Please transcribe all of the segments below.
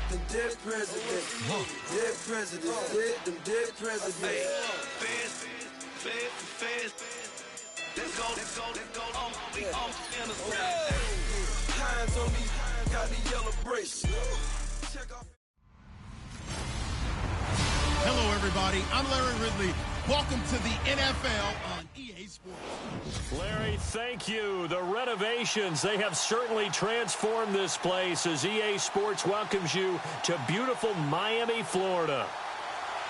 them dead presidents. Dead presidents. Them dead presidents. Hands on me, got the yellow brace. Hello, everybody. I'm Larry Ridley. Welcome to the NFL on EA Sports. Larry, thank you. The renovations, they have certainly transformed this place as EA Sports welcomes you to beautiful Miami, Florida.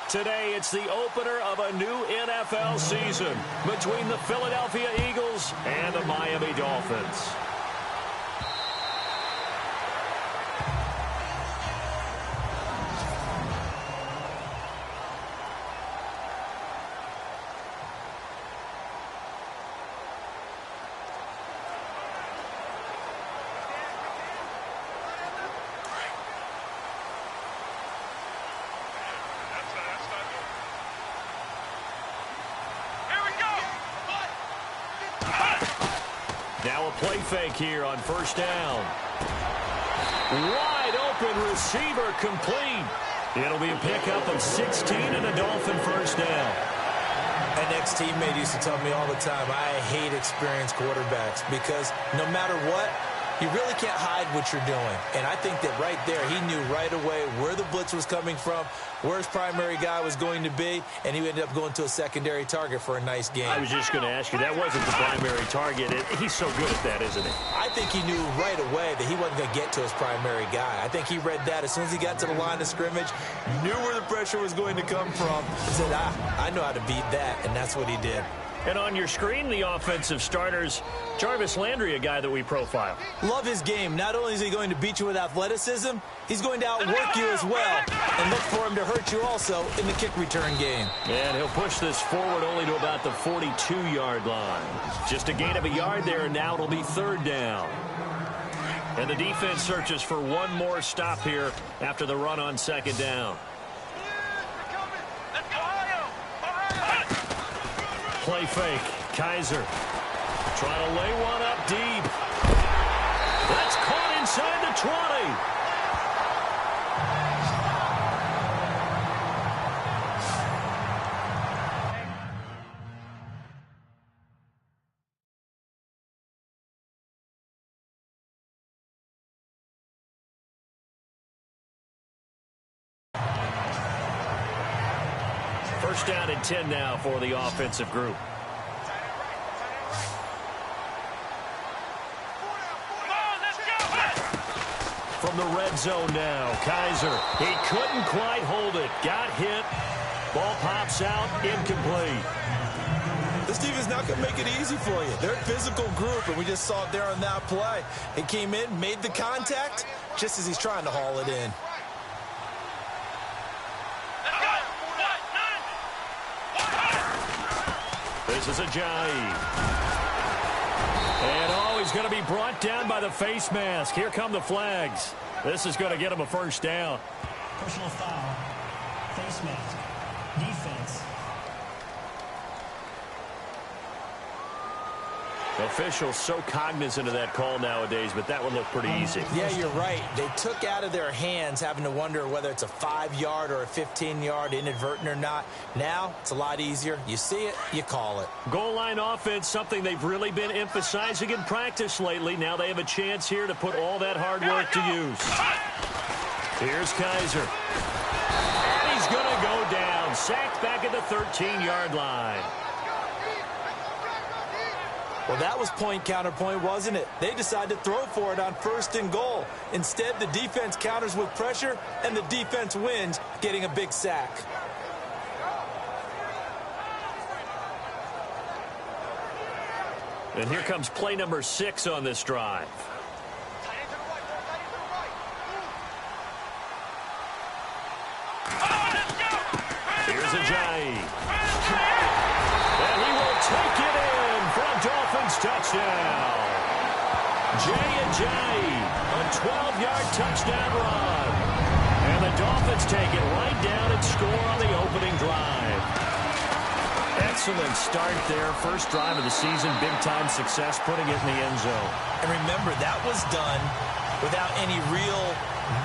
Today, it's the opener of a new NFL season between the Philadelphia Eagles and the Miami Dolphins. Now a play fake here on first down. Wide open receiver complete. It'll be a pickup of 16 and a Dolphin first down. An ex-teammate used to tell me all the time, I hate experienced quarterbacks because no matter what, you really can't hide what you're doing. And I think that right there, he knew right away where the blitz was coming from, where his primary guy was going to be, and he ended up going to a secondary target for a nice game. I was just going to ask you, that wasn't the primary target. He's so good at that, isn't he? I think he knew right away that he wasn't going to get to his primary guy. I think he read that as soon as he got to the line of scrimmage, knew where the pressure was going to come from, and said, I know how to beat that, and that's what he did. And on your screen, the offensive starters, Jarvis Landry, a guy that we profile. Love his game. Not only is he going to beat you with athleticism, he's going to outwork you as well. And look for him to hurt you also in the kick return game. And he'll push this forward only to about the 42-yard line. Just a gain of a yard there, and now it'll be third down. And the defense searches for one more stop here after the run on second down. Play fake. Kaiser trying to lay one up deep. That's caught inside the 20. First down and 10 now for the offensive group. From the red zone now, Kaiser. He couldn't quite hold it. Got hit. Ball pops out, incomplete. This team is not going to make it easy for you. They're a physical group, and we just saw it there on that play. He came in, made the contact, just as he's trying to haul it in. This is Ajayi. And, he's going to be brought down by the face mask. Here come the flags. This is going to get him a first down. Personal foul. Face mask. Defense. Officials so cognizant of that call nowadays, but that would look pretty easy. Yeah, you're right. They took out of their hands having to wonder whether it's a 5-yard or a 15-yard inadvertent or not. Now, it's a lot easier. You see it, you call it. Goal line offense, something they've really been emphasizing in practice lately. Now they have a chance here to put all that hard work to use. Here's Kaiser. And he's going to go down. Sacked back at the 13-yard line. Well, that was point counterpoint, wasn't it? They decided to throw for it on first and goal. Instead, the defense counters with pressure, and the defense wins, getting a big sack. And here comes play number 6 on this drive. Here's Ajayi. And he will take it in for a Dolphins touchdown. Jay Ajayi, a 12-yard touchdown run. And the Dolphins take it right down and score on the opening drive. Excellent start there. First drive of the season, big-time success, putting it in the end zone. And remember, that was done without any real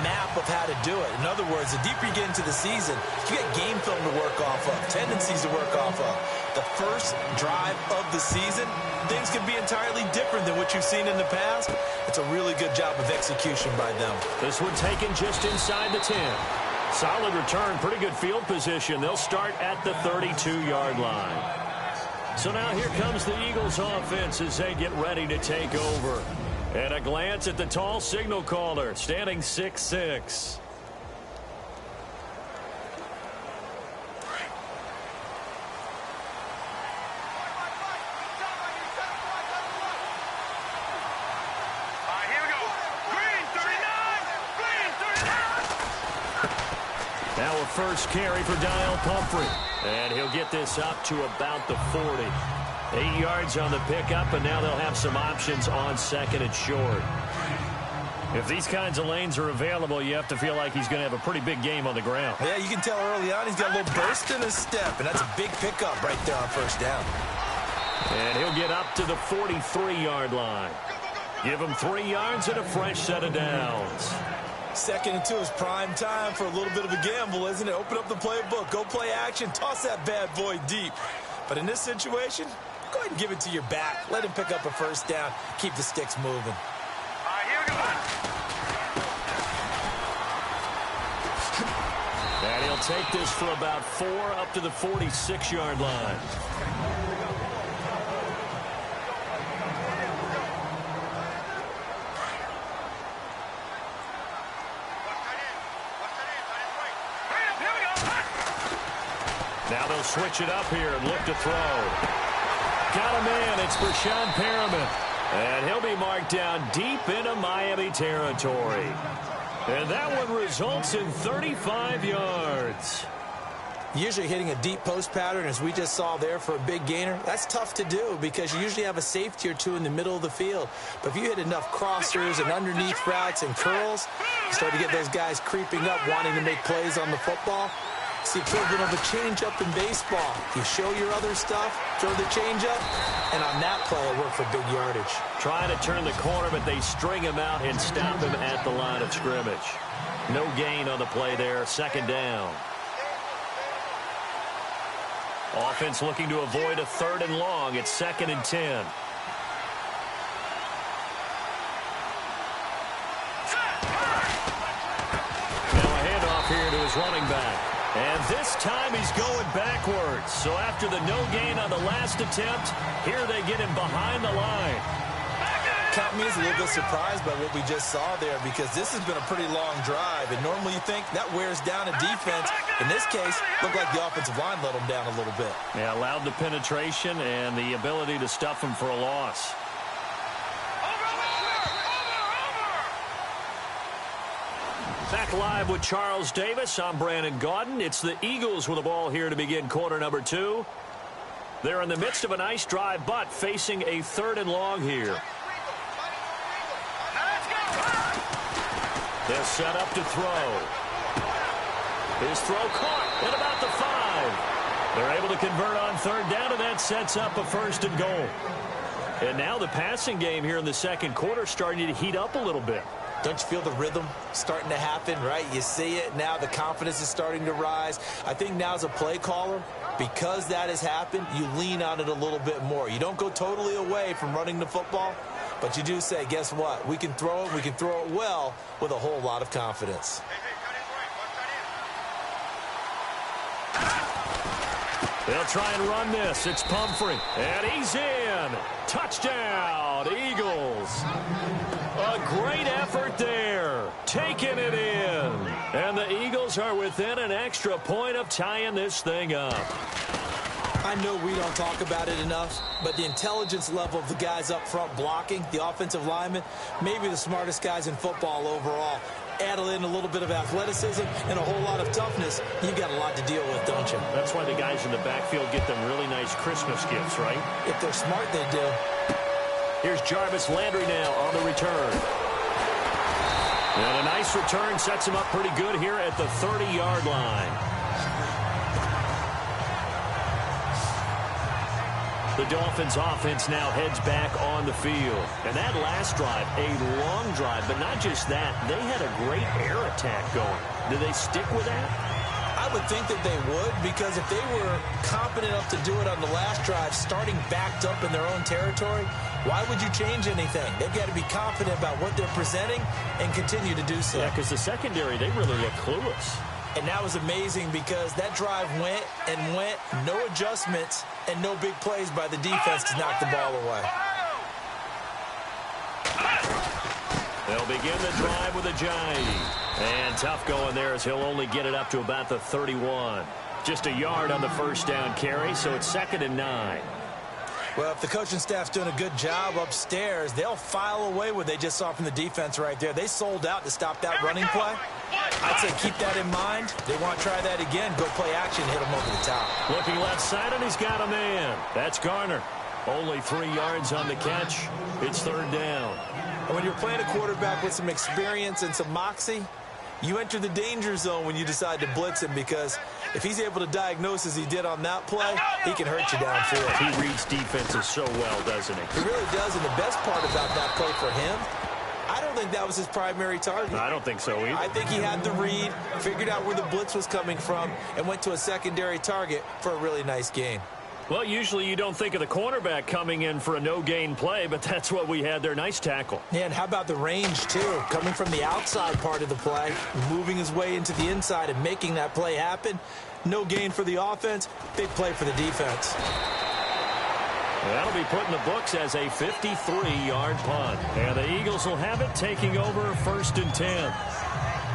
map of how to do it. In other words, the deeper you get into the season, you get game film to work off of, tendencies to work off of. The first drive of the season, things can be entirely different than what you've seen in the past. It's a really good job of execution by them. This one taken just inside the 10. Solid return, pretty good field position. They'll start at the 32-yard line. So now here comes the Eagles offense as they get ready to take over. And a glance at the tall signal caller, standing 6'6". Now a first carry for Dial Pumphrey. And he'll get this up to about the 40. 8 yards on the pickup, and now they'll have some options on second and short. If these kinds of lanes are available, you have to feel like he's going to have a pretty big game on the ground. Yeah, you can tell early on he's got a little burst in his step, and that's a big pickup right there on first down. And he'll get up to the 43-yard line. Give him 3 yards and a fresh set of downs. 2nd and 2 is prime time for a little bit of a gamble, isn't it? Open up the playbook, go play action, toss that bad boy deep. But in this situation, go ahead and give it to your back. Let him pick up a first down. Keep the sticks moving. Here we go. And he'll take this for about 4 up to the 46-yard line. Now they'll switch it up here and look to throw. Got a man. It's for Sean Perriman. And he'll be marked down deep into Miami territory. And that one results in 35 yards. Usually hitting a deep post pattern, as we just saw there for a big gainer, that's tough to do because you usually have a safety or two in the middle of the field. But if you hit enough crossers and underneath routes and curls, you start to get those guys creeping up, wanting to make plays on the football. It's the equivalent of a changeup in baseball. You show your other stuff, throw the changeup, and on that play, it worked for big yardage. Trying to turn the corner, but they string him out and stop him at the line of scrimmage. No gain on the play there, 2nd down. Offense looking to avoid a 3rd and long. It's 2nd and 10. Now a handoff here to his running back. And this time he's going backwards. So after the no gain on the last attempt, here they get him behind the line. Count me as a little bit surprised by what we just saw there because this has been a pretty long drive. And normally you think that wears down a defense. In this case, looked like the offensive line let them down a little bit. Yeah, allowed the penetration and the ability to stuff him for a loss. Back live with Charles Davis. I'm Brandon Gaudin. It's the Eagles with the ball here to begin quarter number 2. They're in the midst of a nice drive, but facing a 3rd and long here. They're set up to throw. His throw caught at about the 5. They're able to convert on 3rd down, and that sets up a 1st and goal. And now the passing game here in the 2nd quarter starting to heat up a little bit. Don't you feel the rhythm starting to happen, right? You see it now. The confidence is starting to rise. I think now as a play caller, because that has happened, you lean on it a little bit more. You don't go totally away from running the football, but you do say, guess what? We can throw it. We can throw it well with a whole lot of confidence. They'll try and run this. It's Pumphrey. And he's in. Touchdown, Eagles. A great effort there. Taking it in. And the Eagles are within an extra point of tying this thing up. I know we don't talk about it enough, but the intelligence level of the guys up front blocking, the offensive linemen, maybe the smartest guys in football overall. Add in a little bit of athleticism and a whole lot of toughness, you've got a lot to deal with, don't you? That's why the guys in the backfield get them really nice Christmas gifts, right? If they're smart, they do. Here's Jarvis Landry now on the return. And a nice return sets him up pretty good here at the 30-yard line. The Dolphins offense now heads back on the field. And that last drive, a long drive, but not just that. They had a great air attack going. Do they stick with that? I would think that they would, because if they were competent enough to do it on the last drive, starting backed up in their own territory, why would you change anything? They've got to be confident about what they're presenting and continue to do so. Yeah, because the secondary, they really look clueless. And that was amazing because that drive went and went, no adjustments, and no big plays by the defense to knock the ball away. They'll begin the drive with a Ajayi. And tough going there as he'll only get it up to about the 31. Just a yard on the first down carry, so it's 2nd and 9. Well, if the coaching staff's doing a good job upstairs, they'll file away what they just saw from the defense right there. They sold out to stop that running play. I'd say keep that in mind. They want to try that again. Go play action, hit them over the top. Looking left side, and he's got a man. That's Garner. Only 3 yards on the catch. It's 3rd down. And when you're playing a quarterback with some experience and some moxie, you enter the danger zone when you decide to blitz him, because if he's able to diagnose as he did on that play, he can hurt you downfield. He reads defenses so well, doesn't he? He really does, and the best part about that play for him, I don't think that was his primary target. I don't think so either. I think he had the read, figured out where the blitz was coming from, and went to a secondary target for a really nice gain. Well, usually you don't think of the cornerback coming in for a no-gain play, but that's what we had there. Nice tackle. Yeah, and how about the range, too? Coming from the outside part of the play, moving his way into the inside and making that play happen. No gain for the offense, big play for the defense. That'll be put in the books as a 53-yard punt. And the Eagles will have it, taking over 1st and 10.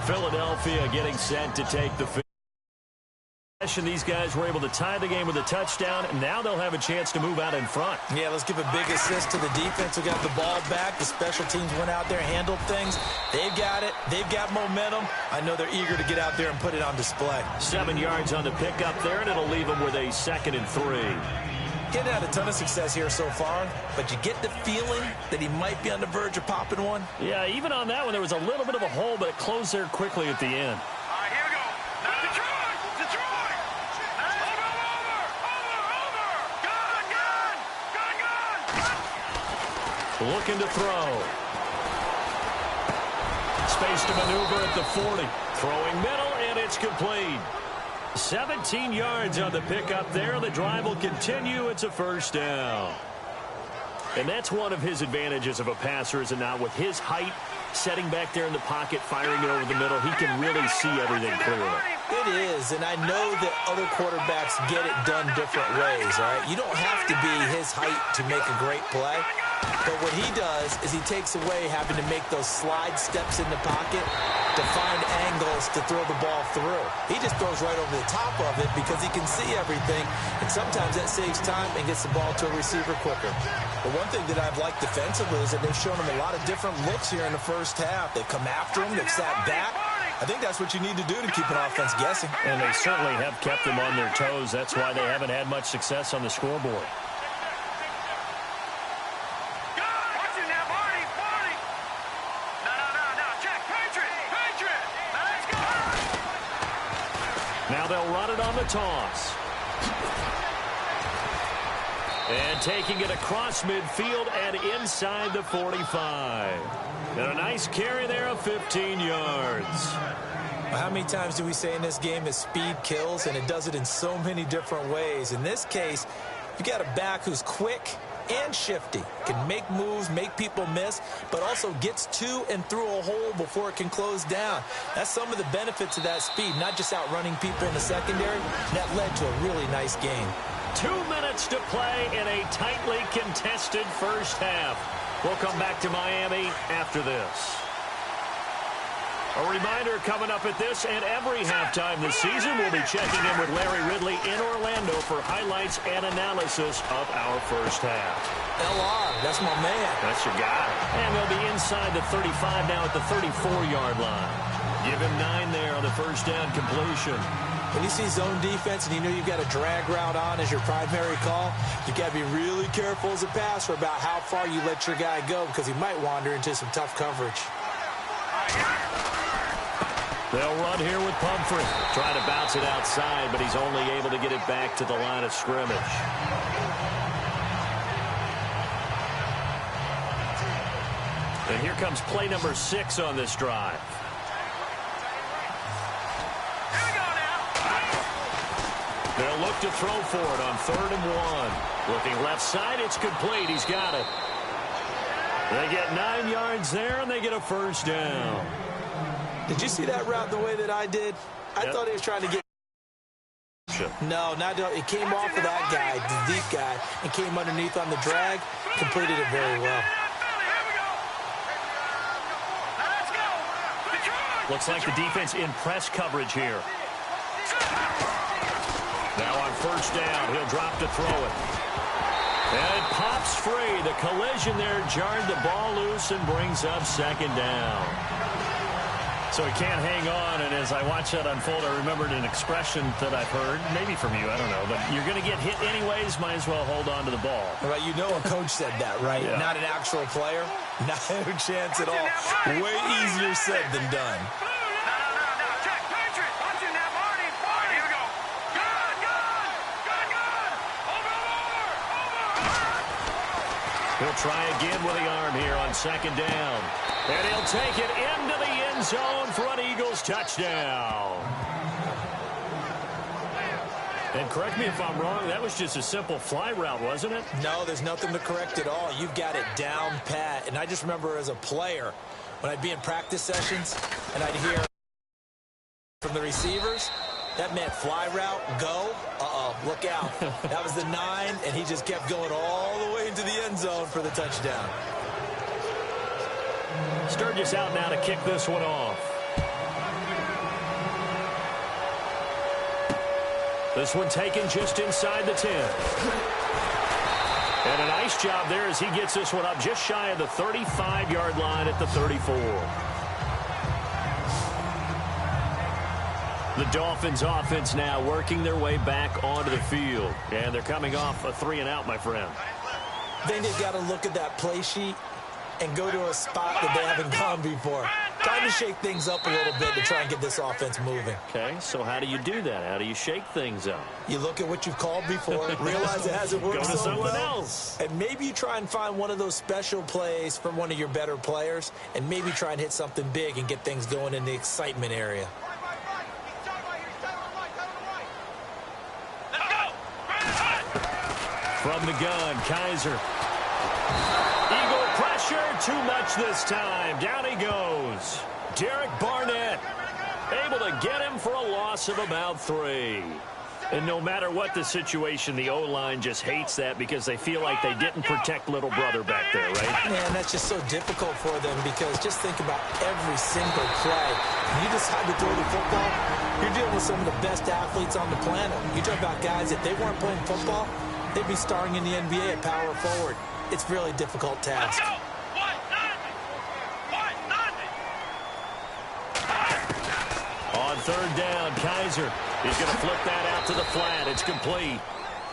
Philadelphia getting set to take the field. These guys were able to tie the game with a touchdown, and now they'll have a chance to move out in front. Yeah, let's give a big assist to the defense who got the ball back. The special teams went out there, handled things. They've got it. They've got momentum. I know they're eager to get out there and put it on display. 7 yards on the pickup there, and it'll leave them with a 2nd and 3. Getting had a ton of success here so far, but you get the feeling that he might be on the verge of popping one. Yeah, even on that one, there was a little bit of a hole, but it closed there quickly at the end. Looking to throw. Space to maneuver at the 40. Throwing middle, and it's complete. 17 yards on the pickup there. The drive will continue. It's a 1st down. And that's one of his advantages of a passer, is it not? With his height, setting back there in the pocket, firing it over the middle, he can really see everything clearly. It is, and I know that other quarterbacks get it done different ways, all right? You don't have to be his height to make a great play. But what he does is he takes away having to make those slide steps in the pocket to find angles to throw the ball through. He just throws right over the top of it because he can see everything, and sometimes that saves time and gets the ball to a receiver quicker. But one thing that I've liked defensively is that they've shown him a lot of different looks here in the first half. They've come after him. They've sat back. I think that's what you need to do to keep an offense guessing. And they certainly have kept them on their toes. That's why they haven't had much success on the scoreboard. Now they'll run it on the toss. And taking it across midfield and inside the 45. And a nice carry there of 15 yards. How many times do we say in this game that speed kills, and it does it in so many different ways? In this case, you got a back who's quick and shifty, can make moves, make people miss, but also gets to and through a hole before it can close down. That's some of the benefits of that speed, not just outrunning people in the secondary. That led to a really nice game. 2 minutes to play in a tightly contested first half. We'll come back to Miami after this. A reminder coming up at this and every halftime this season, we'll be checking in with Larry Ridley in Orlando for highlights and analysis of our first half. LR, that's my man. That's your guy. And they'll be inside the 35 now at the 34-yard line. Give him 9 there on the first down completion. When you see zone defense and you know you've got a drag route on as your primary call, you've got to be really careful as a passer about how far you let your guy go because he might wander into some tough coverage. They'll run here with Pumphrey. Trying to bounce it outside, but he's only able to get it back to the line of scrimmage. And here comes play number 6 on this drive. They'll look to throw for it on 3rd and 1. Looking left side, it's complete. He's got it. They get 9 yards there, and they get a first down. Did you see that route the way that I did? I thought he was trying to get... No, not it came off of that guy, the deep guy, and came underneath on the drag. Completed it very well. Looks like the defense in press coverage here. Now on first down, he'll drop to throw it. And it pops free. The collision there jarred the ball loose and brings up 2nd down. So he can't hang on, and as I watch that unfold, I remembered an expression that I've heard, maybe from you, I don't know, but you're going to get hit anyways, might as well hold on to the ball. Well, you know a coach said that, right? Yeah. Not an actual player. Not a chance at all. Way easier said than done. He'll try again with the arm here on 2nd down. And he'll take it into the end zone for an Eagles touchdown. And correct me if I'm wrong, that was just a simple fly route, wasn't it? No, there's nothing to correct at all. You've got it down pat. And I just remember as a player, when I'd be in practice sessions and I'd hear from the receivers, that meant fly route, go, look out. That was the 9, and he just kept going all the way into the end zone for the touchdown. Sturgis out now to kick this one off. This one taken just inside the 10. And a nice job there as he gets this one up just shy of the 35-yard line at the 34. The Dolphins offense now working their way back onto the field. And they're coming off a 3-and-out, my friend. Then they've got to look at that play sheet and go to a spot that they haven't gone before. Time to shake things up a little bit to try and get this offense moving. Okay, so how do you do that? How do you shake things up? You look at what you've called before, realize it hasn't worked Go to so something well, else. and maybe you try and find one of those special plays from one of your better players, and maybe try and hit something big and get things going in the excitement area. From the gun, Kaiser. Eagle pressure, too much this time. Down he goes. Derek Barnett able to get him for a loss of about 3. And no matter what the situation, the O-line just hates that because they feel like they didn't protect little brother back there, right? Man, that's just so difficult for them because just think about every single play. When you decide to throw the football, you're dealing with some of the best athletes on the planet. You talk about guys, if they weren't playing football, they'd be starring in the NBA at power forward. It's a really difficult task. On 3rd down, Kaiser is going to flip that out to the flat. It's complete.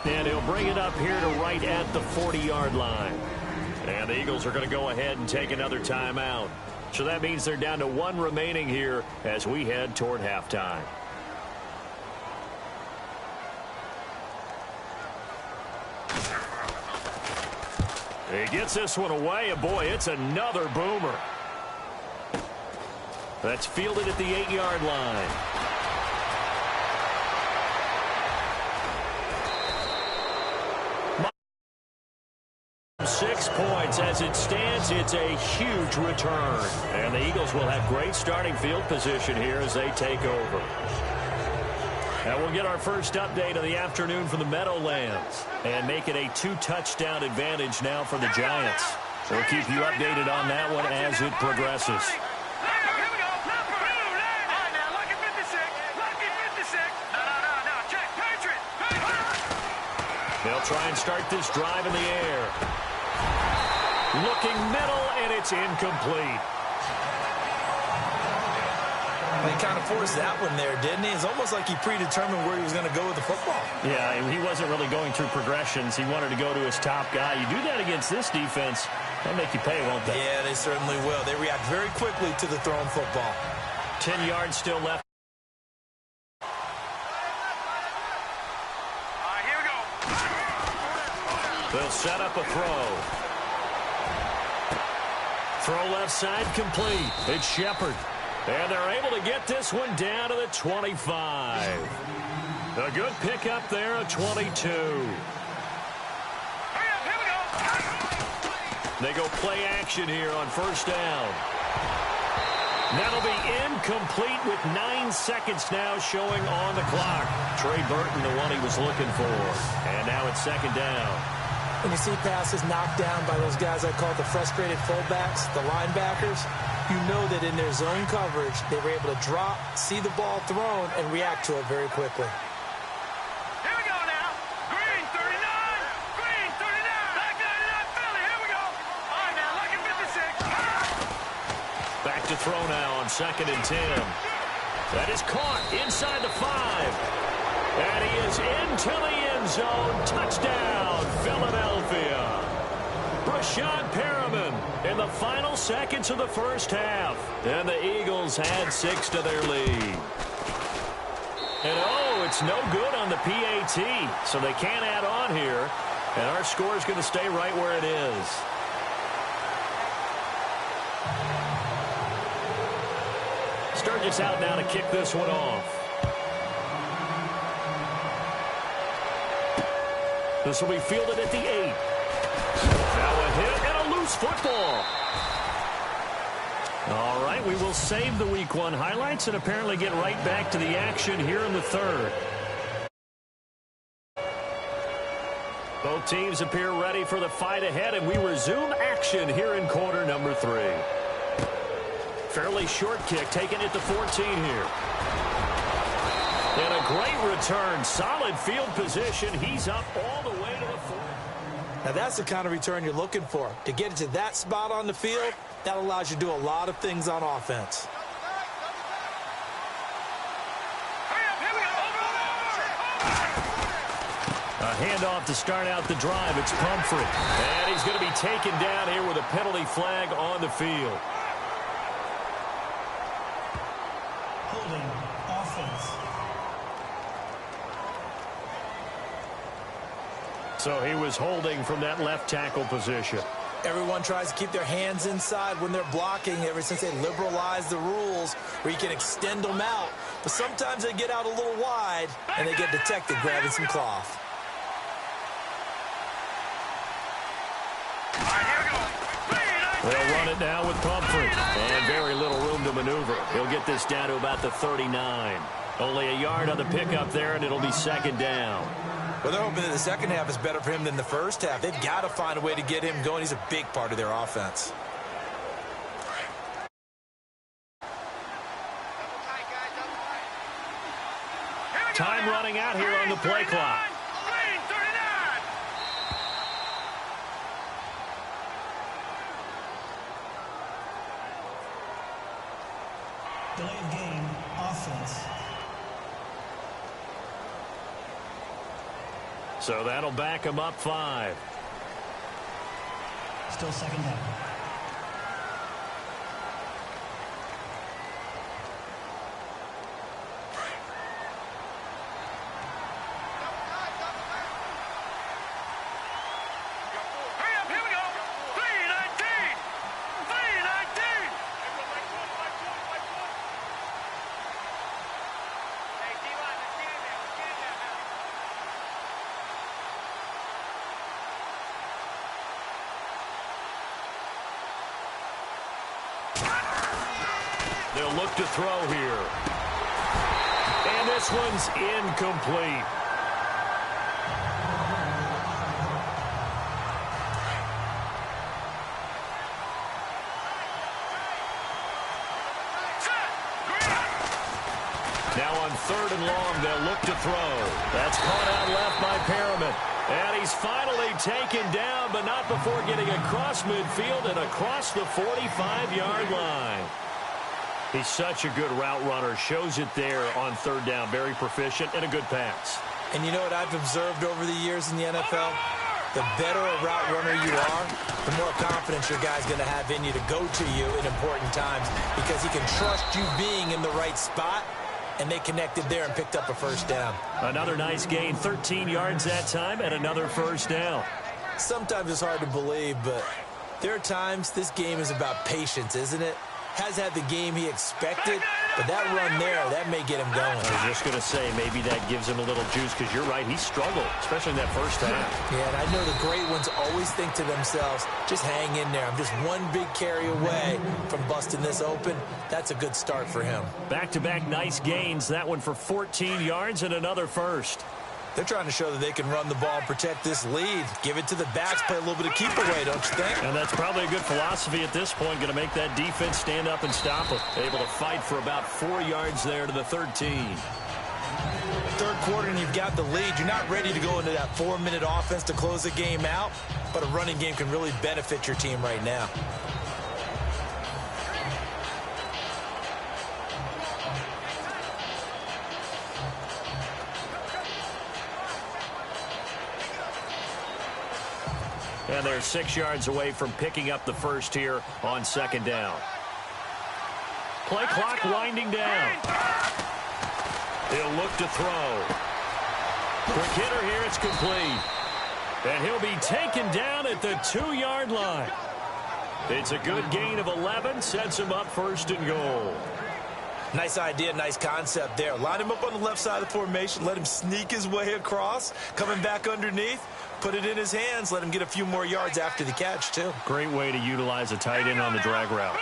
And he'll bring it up here to right at the 40-yard line. And the Eagles are going to go ahead and take another timeout. So that means they're down to 1 remaining here as we head toward halftime. He gets this one away, and boy, it's another boomer. That's fielded at the 8-yard line. Six points as it stands. It's a huge return. And the Eagles will have great starting field position here as they take over. And we'll get our first update of the afternoon from the Meadowlands and make it a 2-touchdown advantage now for the Giants. We'll keep you updated on that one as it progresses. They'll try and start this drive in the air. Looking middle, and it's incomplete. He kind of forced that one there, didn't he? It's almost like he predetermined where he was going to go with the football. Yeah, and he wasn't really going through progressions. He wanted to go to his top guy. You do that against this defense, they'll make you pay, won't they? Yeah, they certainly will. They react very quickly to the thrown football. 10 yards still left. Here we go. They'll set up a throw. Throw left side complete. It's Shepard. And they're able to get this one down to the 25. A good pickup there, a 22. They go play action here on first down. That'll be incomplete with 9 seconds now showing on the clock. Trey Burton, the one he was looking for. And now it's second down. When you see passes knocked down by those guys I call the frustrated fullbacks, the linebackers, you know that in their zone coverage, they were able to drop, see the ball thrown, and react to it very quickly. Here we go now. Green 39. Green 39. Back 99 Philly. Here we go. All right now, lucky 56. Back to throw now on 2nd and 10. That is caught inside the 5. And he is into the end zone. Touchdown, Philadelphia. Brashad Perriman in the final seconds of the first half. And the Eagles had 6 to their lead. And oh, it's no good on the PAT. So they can't add on here. And our score is going to stay right where it is. Sturgis out now to kick this one off. This will be fielded at the 8. Now a hit and a loose football. All right, we will save the Week 1 highlights and apparently get right back to the action here in the 3rd. Both teams appear ready for the fight ahead, and we resume action here in quarter number 3. Fairly short kick, taken at the 14 here. And a great return. Solid field position. He's up all the way to the 4. Now that's the kind of return you're looking for. To get to that spot on the field, that allows you to do a lot of things on offense. A handoff to start out the drive. It's Pumphrey. And he's going to be taken down here with a penalty flag on the field. Holding offense. So he was holding from that left tackle position. Everyone tries to keep their hands inside when they're blocking ever since they liberalized the rules where you can extend them out. But sometimes they get out a little wide and they get detected grabbing some cloth. They'll run it now with Pumphrey. And very little room to maneuver. He'll get this down to about the 39. Only a yard on the pickup there, and it'll be second down. Well, they're hoping that the second half is better for him than the first half. They've got to find a way to get him going. He's a big part of their offense. Time running out here on the play clock. Delay of game, offense. So that'll back him up 5. Still second down. They'll look to throw here. And this one's incomplete. Now on 3rd and long, they'll look to throw. That's caught out left by Perriman. And he's finally taken down, but not before getting across midfield and across the 45-yard line. He's such a good route runner. Shows it there on 3rd down. Very proficient and a good pass. And you know what I've observed over the years in the NFL? The better a route runner you are, the more confidence your guy's going to have in you to go to you in important times because he can trust you being in the right spot, and they connected there and picked up a first down. Another nice gain, 13 yards that time, and another first down. Sometimes it's hard to believe, but There are times this game is about patience, isn't it? Has had the game he expected, but that run there, that may get him going. I was just going to say, maybe that gives him a little juice, because you're right, he struggled, especially in that first half. Yeah, and I know the great ones always think to themselves, just hang in there. I'm just one big carry away from busting this open. That's a good start for him. Back-to-back nice gains, that one for 14 yards and another first. They're trying to show that they can run the ball and protect this lead. Give it to the backs, play a little bit of keep away, don't you think? And that's probably a good philosophy at this point. Going to make that defense stand up and stop them. Able to fight for about 4 yards there to the 13. Third quarter and you've got the lead. You're not ready to go into that 4-minute offense to close the game out, but a running game can really benefit your team right now. And they're 6 yards away from picking up the first here on second down. Play clock winding down. He'll look to throw. Quick hitter here, it's complete. And he'll be taken down at the 2-yard line. It's a good gain of 11, sets him up first and goal. Nice idea, nice concept there. Line him up on the left side of the formation, let him sneak his way across, coming back underneath. Put it in his hands, let him get a few more yards after the catch, too. Great way to utilize a tight end on the drag route.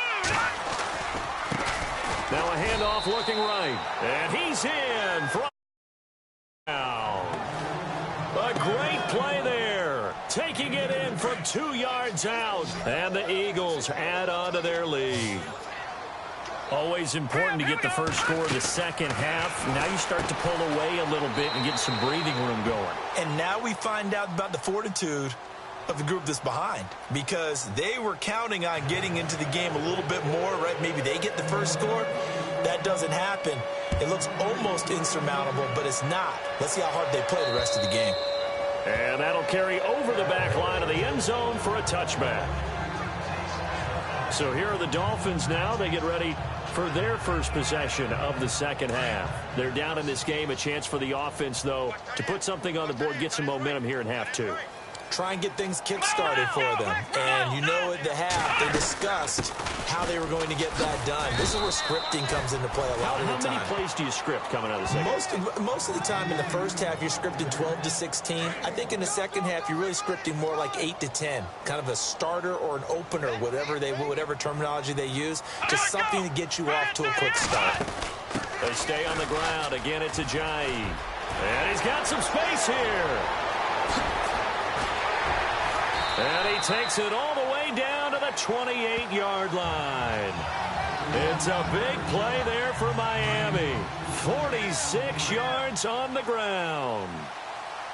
Now a handoff looking right. And he's in for a great play there. Taking it in from 2 yards out. And the Eagles add on to their lead. Always important to get the first score of the second half. Now you start to pull away a little bit and get some breathing room going. And now we find out about the fortitude of the group that's behind, because they were counting on getting into the game a little bit more, right? Maybe they get the first score. That doesn't happen. It looks almost insurmountable, but it's not. Let's see how hard they play the rest of the game. And that'll carry over the back line of the end zone for a touchback. So here are the Dolphins now. They get ready for their first possession of the second half. They're down in this game. A chance for the offense, though, to put something on the board, get some momentum here in half two. Try and get things kick-started for them. And you know at the half, they discussed how they were going to get that done. This is where scripting comes into play a lot of the time. How many plays do you script coming out of the second half? Most of the time in the first half, you're scripting 12 to 16. I think in the second half, you're really scripting more like 8 to 10. Kind of a starter or an opener, whatever terminology they use. Just something to get you off to a quick start. They stay on the ground. Again, it's Ajayi. And he's got some space here. And he takes it all the way down to the 28-yard line. It's a big play there for Miami. 46 yards on the ground.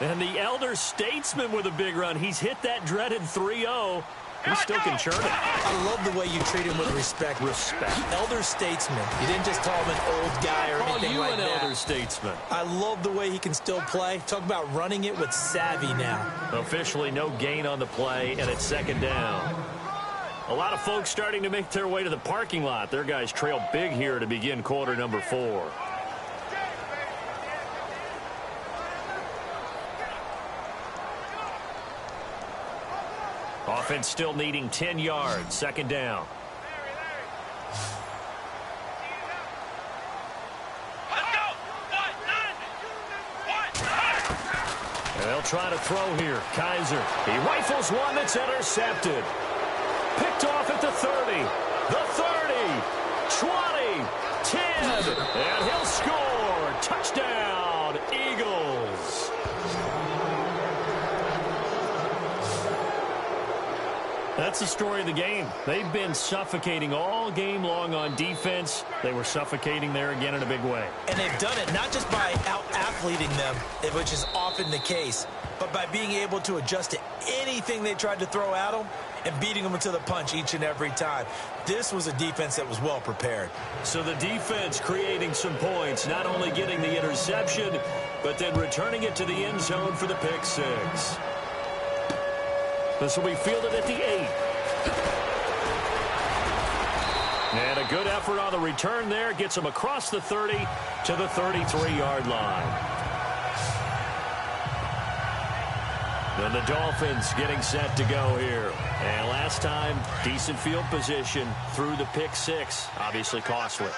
And the elder statesman with a big run. He's hit that dreaded 3-0. He still can churn it. I love the way you treat him with respect. Elder statesman. You didn't just call him an old guy or anything like that. Call you an elder statesman. I love the way he can still play. Talk about running it with savvy now. Officially no gain on the play, and it's second down. A lot of folks starting to make their way to the parking lot. Their guys trail big here to begin quarter number 4. Offense still needing 10 yards. Second down. Let's go. And they'll try to throw here. Kaiser. He rifles one that's intercepted. Picked off at the 30. The 30. 20. 10. And he'll score. Touchdown, Eagles. That's the story of the game. They've been suffocating all game long on defense. They were suffocating there again in a big way. And they've done it not just by out-athleting them, which is often the case, but by being able to adjust to anything they tried to throw at them and beating them to the punch each and every time. This was a defense that was well prepared. So the defense creating some points, not only getting the interception, but then returning it to the end zone for the pick six. This will be fielded at the 8. And a good effort on the return there. Gets him across the 30 to the 33-yard line. And the Dolphins getting set to go here. And last time, decent field position through the pick six. Obviously costly.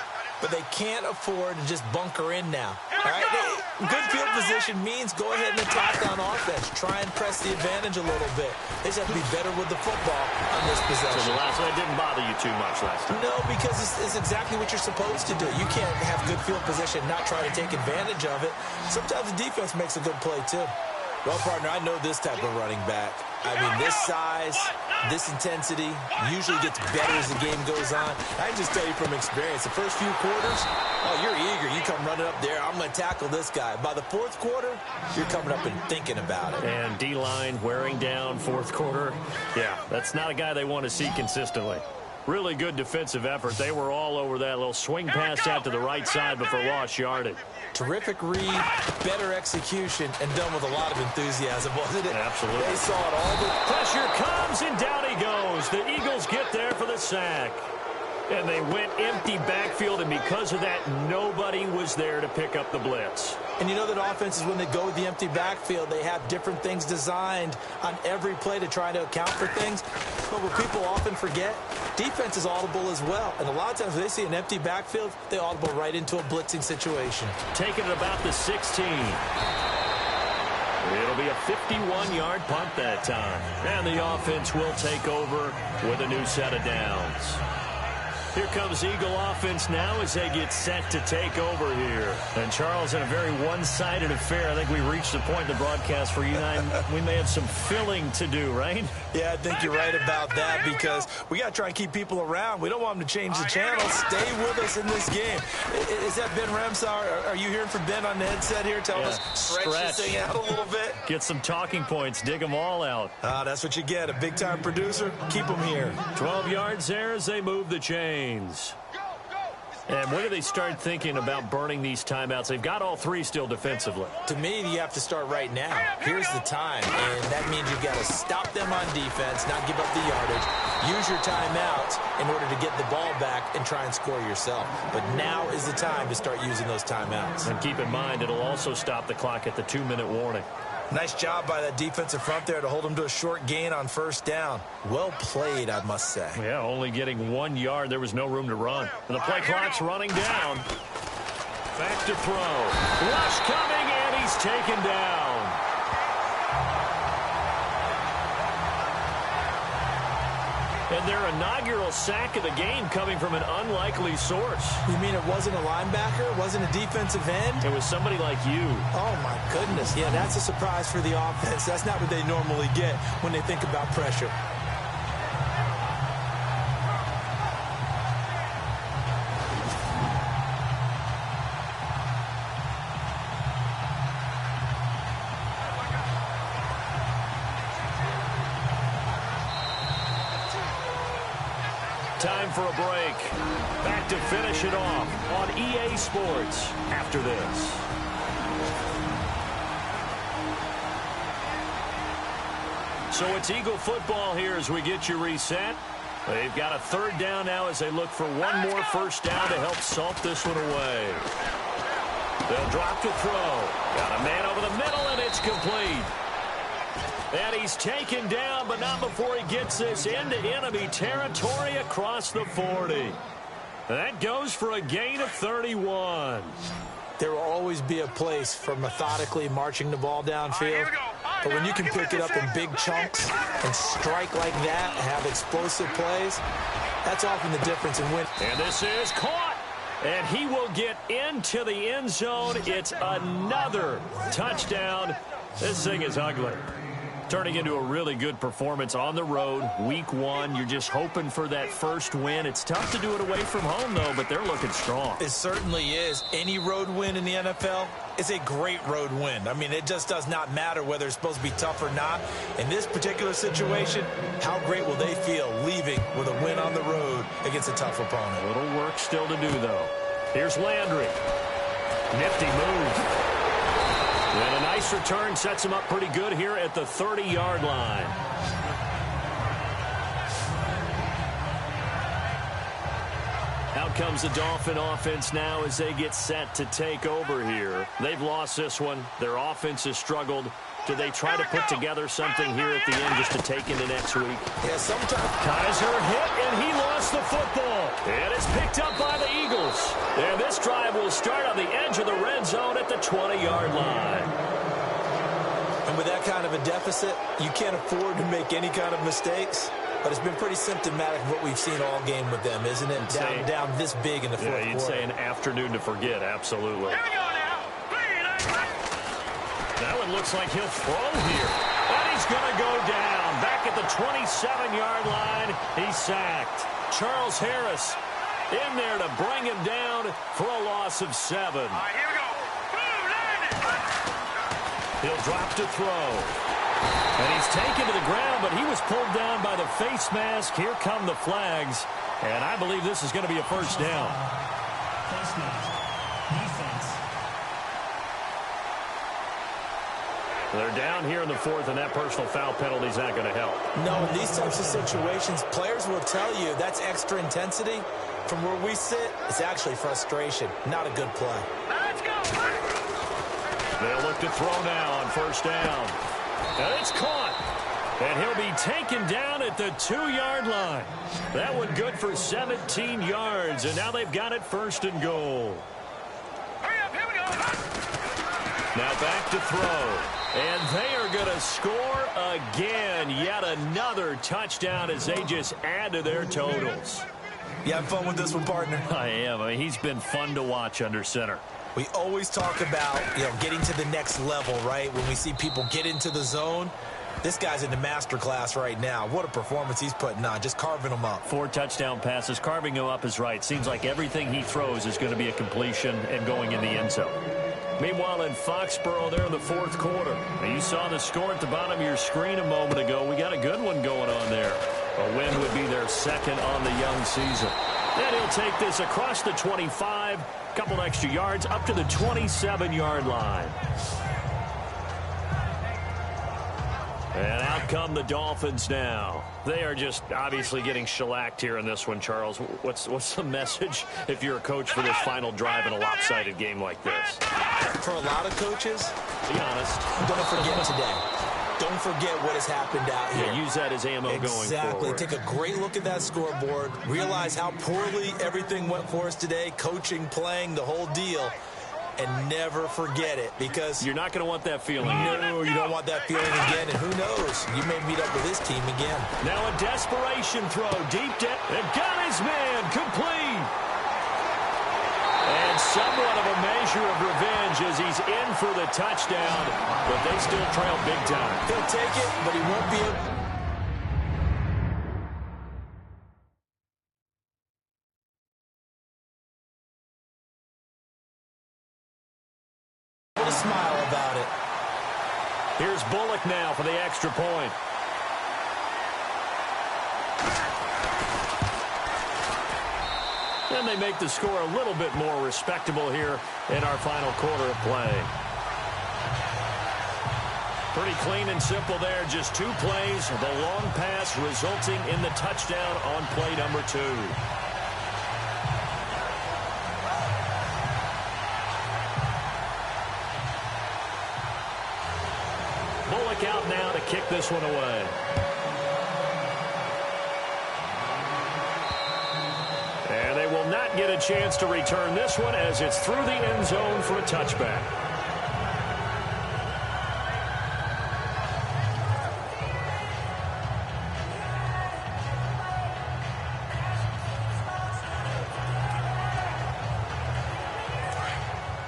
But they can't afford to just bunker in now. All right? Good field position means go ahead and attack on offense. Try and press the advantage a little bit. They just have to be better with the football on this possession. So the last one didn't bother you too much last time? No, because it's exactly what you're supposed to do. You can't have good field position and not try to take advantage of it. Sometimes the defense makes a good play, too. Well, partner, I know this type of running back. I mean, this size, this intensity usually gets better as the game goes on. I can just tell you from experience, the first few quarters, oh, you're eager. You come running up there, I'm going to tackle this guy. By the fourth quarter, you're coming up and thinking about it. And D-line wearing down fourth quarter. Yeah, that's not a guy they want to see consistently. Really good defensive effort. They were all over that little swing pass out to the right side, but for lost yardage. Terrific read, better execution, and done with a lot of enthusiasm, wasn't it? Absolutely. They saw it all. Pressure comes, and down he goes. The Eagles get there for the sack. And they went empty backfield, and because of that, nobody was there to pick up the blitz. And you know that offenses, when they go with the empty backfield, they have different things designed on every play to try to account for things. But what people often forget, defense is audible as well. And a lot of times when they see an empty backfield, they audible right into a blitzing situation. Taking it about the 16. It'll be a 51-yard punt that time. And the offense will take over with a new set of downs. Here comes Eagle offense now as they get set to take over here. And, Charles, in a very one-sided affair, I think we reached the point in the broadcast where you and I, we may have some filling to do, right? Yeah, I think you're right about that because we got to try and keep people around. We don't want them to change the channel. Stay with us in this game. Is that Ben Ramsar? Are you hearing from Ben on the headset here telling us stretch this thing out a little bit? Get some talking points. Dig them all out. That's what you get. A big-time producer. Keep them here. 12 yards there as they move the chains. And when do they start thinking about burning these timeouts? They've got all three still defensively. To me, you have to start right now. Here's the time, and that means you've got to stop them on defense, not give up the yardage. Use your timeouts in order to get the ball back and try and score yourself. But now is the time to start using those timeouts. And keep in mind, it'll also stop the clock at the 2-minute warning. Nice job by that defensive front there to hold them to a short gain on first down. Well played, I must say. Yeah, only getting 1 yard. There was no room to run. And the play clock's running down. Back to throw. Rush coming, and he's taken down. And their inaugural sack of the game coming from an unlikely source. You mean it wasn't a linebacker? It wasn't a defensive end? It was somebody like you. Oh, my goodness. Yeah, that's a surprise for the offense. That's not what they normally get when they think about pressure. Time for a break. Back to finish it off on EA Sports after this. So it's Eagle football here as we get you reset. They've got a third down now as they look for one more first down to help salt this one away. They'll drop to throw. Got a man over the middle, and it's complete. And he's taken down, but not before he gets this into enemy territory across the 40. That goes for a gain of 31. There will always be a place for methodically marching the ball downfield. But when you can pick it up in big chunks and strike like that, have explosive plays, that's often the difference in winning. And this is caught. And he will get into the end zone. It's another touchdown. This thing is ugly. Turning into a really good performance on the road, week one. You're just hoping for that first win. It's tough to do it away from home, though, but they're looking strong. It certainly is. Any road win in the NFL is a great road win. I mean, it just does not matter whether it's supposed to be tough or not. In this particular situation, how great will they feel leaving with a win on the road against a tough opponent? A little work still to do, though. Here's Landry. Nifty move. And a nice return sets him up pretty good here at the 30-yard line. Out comes the Dolphin offense now as they get set to take over here. They've lost this one. Their offense has struggled. Do they try to put together something here at the end just to take into next week? Yeah, sometimes. Kaiser hit, and he lost the football. And it's picked up by the Eagles. And this drive will start on the edge of the red zone at the 20-yard line. And with that kind of a deficit, you can't afford to make any kind of mistakes. But it's been pretty symptomatic of what we've seen all game with them, isn't it? Down this big in the fourth quarter. Yeah, you'd say an afternoon to forget, absolutely. Here we go now. That one looks like he'll throw here. And he's going to go down. Back at the 27-yard line, he's sacked. Charles Harris in there to bring him down for a loss of 7. All right, here we go. Boom, landed. He'll drop to throw. And he's taken to the ground, but he was pulled down by the face mask. Here come the flags. And I believe this is going to be a first down. Face mask. Defense. They're down here in the fourth, and that personal foul penalty is not going to help. No, in these types of situations, players will tell you that's extra intensity. From where we sit, it's actually frustration. Not a good play. Let's go. They'll look to throw now on first down. And it's caught. And he'll be taken down at the 2-yard line. That one good for 17 yards, and now they've got it first and goal. Hurry up, here we go. Now back to throw. And they are going to score again. Yet another touchdown as they just add to their totals. You having fun with this one, partner? I am. I mean, he's been fun to watch under center. We always talk about, getting to the next level, right? When we see people get into the zone, this guy's in the master class right now. What a performance he's putting on, just carving them up. 4 touchdown passes. Carving him up is right. Seems like everything he throws is going to be a completion and going in the end zone. Meanwhile, in Foxborough, there in the fourth quarter. Now, you saw the score at the bottom of your screen a moment ago. We got a good one going on there. A win would be their second on the young season. Then he'll take this across the 25, couple extra yards, up to the 27-yard line. And out come the Dolphins now. They are just obviously getting shellacked here in this one, Charles. What's the message if you're a coach for this final drive in a lopsided game like this? For a lot of coaches, Be honest. don't forget today. Don't forget what has happened out here. Yeah, use that as ammo going forward. Exactly. Take a great look at that scoreboard. Realize how poorly everything went for us today. Coaching, playing, the whole deal. And never forget it, because You're not going to want that feeling. no, you don't want that feeling again. And who knows? You may meet up with this team again. Now a desperation throw deep down. They've got his man complete. And somewhat of a measure of revenge as he's in for the touchdown, but they still trail big time. He'll take it, but he won't be able. With a smile about it. Here's Bullock now for the extra point. And they make the score a little bit more respectable here in our final quarter of play. Pretty clean and simple there. Just 2 plays. The long pass resulting in the touchdown on play number 2. Bullock out now to kick this one away. And they will not get a chance to return this one as it's through the end zone for a touchback.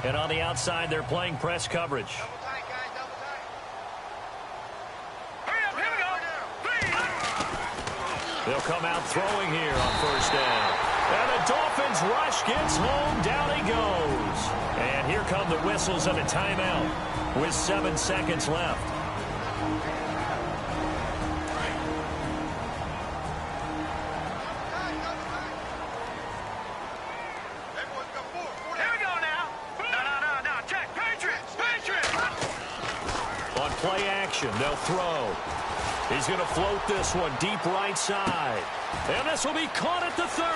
And on the outside, they're playing press coverage. They'll come out throwing here on first down. And the Dolphins rush gets home. Down he goes. And here come the whistles of a timeout with 7 seconds left. Here we go now. No. Check. Patriots. On play action, they'll throw. He's going to float this one deep right side. And this will be caught at the 30.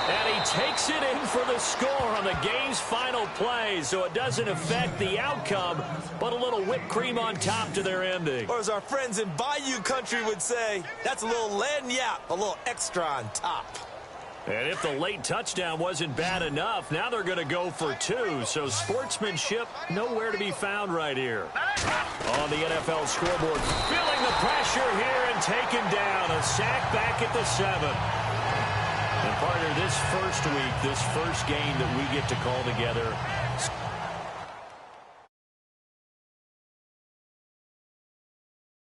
And he takes it in for the score on the game's final play, so it doesn't affect the outcome, but a little whipped cream on top to their ending. Or as our friends in Bayou country would say, that's a little lagniappe, a little extra on top. And if the late touchdown wasn't bad enough, now they're going to go for two. So sportsmanship nowhere to be found right here. On the NFL scoreboard, feeling the pressure here and taken down. A sack back at the 7. And partner, this first week, this first game that we get to call together,